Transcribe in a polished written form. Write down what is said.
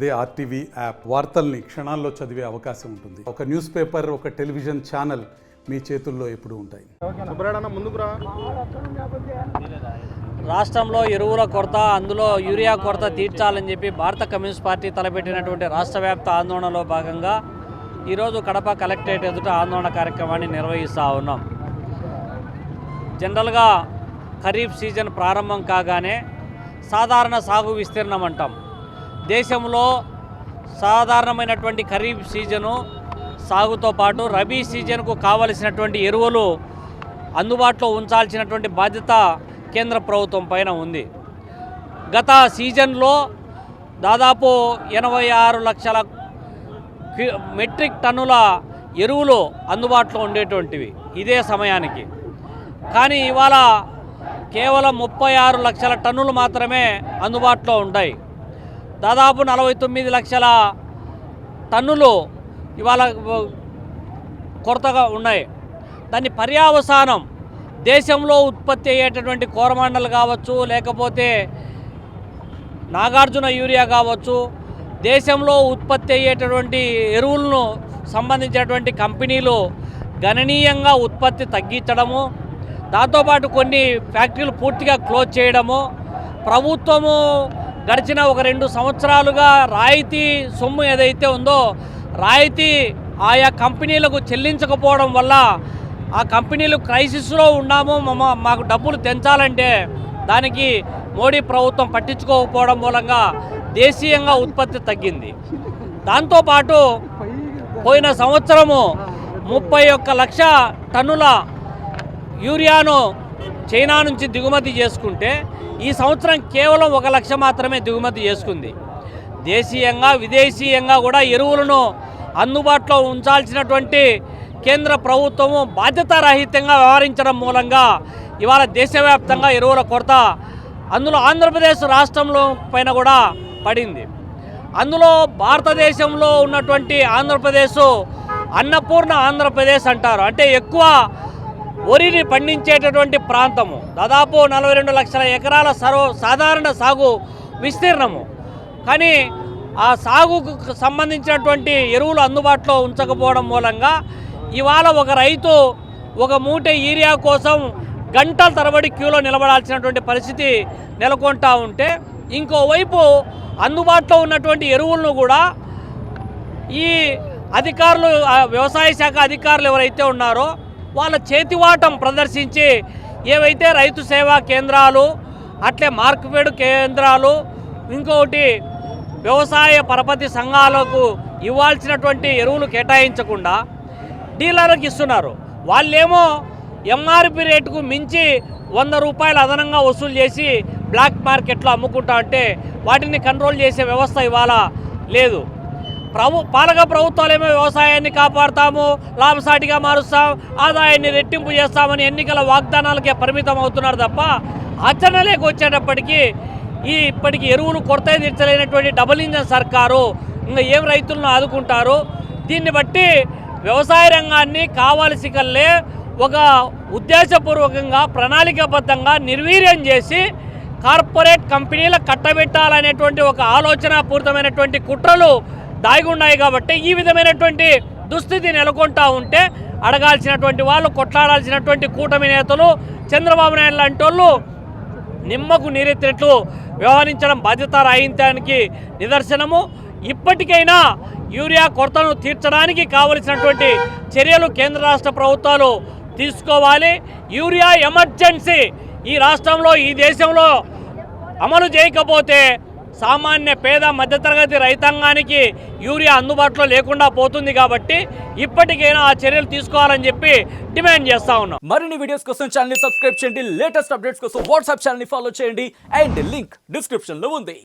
అదే RTV app వార్తల్ని క్షణాల్లో చదివే అవకాశం ఉంటుంది. ఒక న్యూస్ పేపర్, ఒక టెలివిజన్ ఛానల్ మీ చేతుల్లో ఎప్పుడూ ఉంటాయి. రాష్ట్రంలో ఎరువుల కొరత, అందులో యూరియా కొరత తీర్చాలని చెప్పి భారత కమ్యూనిస్ట్ పార్టీ తలపెట్టినటువంటి రాష్ట్ర వ్యాప్త ఆందోళనలో భాగంగా ఈరోజు కడప కలెక్టరేట్ ఎదుట ఆందోళన కార్యక్రమాన్ని నిర్వహిస్తూ ఉన్నాం. జనరల్గా ఖరీఫ్ సీజన్ ప్రారంభం కాగానే సాధారణ సాగు విస్తీర్ణం అంటాం. దేశంలో సాధారణమైనటువంటి ఖరీఫ్ సీజను సాగుతో పాటు రబీ సీజన్కు కావలసినటువంటి ఎరువులు అందుబాటులో ఉంచాల్సినటువంటి బాధ్యత కేంద్ర ప్రభుత్వం పైన ఉంది. గత సీజన్లో దాదాపు 86 లక్షల మెట్రిక్ టన్నుల ఎరువులు అందుబాటులో ఉండేటువంటివి ఇదే సమయానికి. కానీ ఇవాళ కేవలం 36 లక్షల టన్నులు మాత్రమే అందుబాటులో ఉంటాయి. దాదాపు 49 లక్షల టన్నులు ఇవాళ కొరతగా ఉన్నాయి. దాని పర్యావసానం దేశంలో ఉత్పత్తి అయ్యేటటువంటి కోరమాండలు కావచ్చు, లేకపోతే నాగార్జున యూరియా కావచ్చు, దేశంలో ఉత్పత్తి అయ్యేటటువంటి ఎరువులను సంబంధించినటువంటి కంపెనీలు గణనీయంగా ఉత్పత్తి తగ్గించడము, దాంతోపాటు కొన్ని ఫ్యాక్టరీలు పూర్తిగా క్లోజ్ చేయడము, ప్రభుత్వము గడిచిన ఒక 2 సంవత్సరాలుగా రాయితీ సొమ్ము ఏదైతే ఉందో రాయితీ ఆయా కంపెనీలకు చెల్లించకపోవడం వల్ల ఆ కంపెనీలు క్రైసిస్లో ఉన్నాము, మాకు డబ్బులు తెంచాలంటే దానికి మోడీ ప్రభుత్వం పట్టించుకోకపోవడం మూలంగా దేశీయంగా ఉత్పత్తి తగ్గింది. దాంతోపాటు పోయిన సంవత్సరము 31 లక్ష టన్నుల యూరియాను చైనా నుంచి దిగుమతి చేసుకుంటే ఈ సంవత్సరం కేవలం 1 లక్ష మాత్రమే దిగుమతి చేసుకుంది. దేశీయంగా విదేశీయంగా కూడా ఎరువులను అందుబాటులో ఉంచాల్సినటువంటి కేంద్ర ప్రభుత్వము బాధ్యతారహితంగా వ్యవహరించడం మూలంగా ఇవాళ దేశవ్యాప్తంగా ఎరువుల కొరత, అందులో ఆంధ్రప్రదేశ్ రాష్ట్రంలో పైన కూడా పడింది. అందులో భారతదేశంలో ఉన్నటువంటి ఆంధ్రప్రదేశ్ అన్నపూర్ణ ఆంధ్రప్రదేశ్ అంటారు. అంటే ఎక్కువ వరిని పండించేటటువంటి ప్రాంతము, దాదాపు 42 లక్షల ఎకరాల సాధారణ సాగు విస్తీర్ణము. కానీ ఆ సాగుకు సంబంధించినటువంటి ఎరువులు అందుబాటులో ఉంచకపోవడం మూలంగా ఇవాళ ఒక రైతు ఒక మూట యూరియా కోసం గంటల తరబడి క్యూలో నిలబడాల్సినటువంటి పరిస్థితి నెలకొంటా ఉంటే, ఇంకోవైపు అందుబాటులో ఉన్నటువంటి ఎరువులను కూడా ఈ అధికారులు, వ్యవసాయ శాఖ అధికారులు ఎవరైతే ఉన్నారో వాళ్ళ చేతివాటం ప్రదర్శించి ఏవైతే రైతు సేవా కేంద్రాలు, అట్లే మార్కెట్ కేంద్రాలు, ఇంకొకటి వ్యవసాయ పరపతి సంఘాలకు ఇవ్వాల్సినటువంటి ఎరువులు కేటాయించకుండా డీలర్లకు ఇస్తున్నారు. వాళ్ళేమో ఎంఆర్పి రేటుకు మించి 100 రూపాయలు అదనంగా వసూలు చేసి బ్లాక్ మార్కెట్లో అమ్ముకుంటా అంటే వాటిని కంట్రోల్ చేసే వ్యవస్థ ఇవాళ లేదు. పాలక ప్రభుత్వాలేమో వ్యవసాయాన్ని కాపాడుతాము, లాభసాటిగా మారుస్తాం, ఆదాయాన్ని రెట్టింపు చేస్తామని ఎన్నికల వాగ్దానాలకే పరిమితం అవుతున్నారు తప్ప ఆచరణలోకి వచ్చేటప్పటికీ ఇప్పటికి ఎరువులు కొరత తీర్చలేనటువంటి డబుల్ ఇంజన్ సర్కారు ఇంకా ఏం రైతులను ఆదుకుంటారు? దీన్ని బట్టి వ్యవసాయ రంగాన్ని కావాల్సి కల్లే ఒక ఉద్దేశపూర్వకంగా ప్రణాళికాబద్ధంగా నిర్వీర్యం చేసి కార్పొరేట్ కంపెనీలకు కట్టబెట్టాలనేటువంటి ఒక ఆలోచనాపూరితమైనటువంటి కుట్రలు దాగి ఉన్నాయి. కాబట్టి ఈ విధమైనటువంటి దుస్థితి నెలకొంటా ఉంటే అడగాల్సినటువంటి వాళ్ళు, కొట్లాడాల్సినటువంటి కూటమి నేతలు, చంద్రబాబు నాయుడు లాంటి వాళ్ళు నిమ్మకు నీరెత్తినట్లు వ్యవహరించడం బాధ్యతారాహిత్యానికి నిదర్శనము. ఇప్పటికైనా యూరియా కొరతను తీర్చడానికి కావలసినటువంటి చర్యలు కేంద్ర రాష్ట్ర ప్రభుత్వాలు తీసుకోవాలి. యూరియా ఎమర్జెన్సీ ఈ రాష్ట్రంలో, ఈ దేశంలో అమలు చేయకపోతే సామాన్య పేద మధ్యతరగతి రైతాంగానికి యూరియా అందుబాటులో లేకుండా పోతుంది. కాబట్టి ఇప్పటికైనా ఆ చర్యలు తీసుకోవాలని చెప్పి డిమాండ్ చేస్తా ఉన్నాం. మరిన్ని వీడియోస్ కోసం ఛానల్ ని సబ్స్క్రైబ్ చేయండి, లేటెస్ట్ అప్డేట్స్ కోసం వాట్సాప్ ఛానల్ ని ఫాలో చేయండి, అండ్ లింక్ డిస్క్రిప్షన్ లో ఉంది.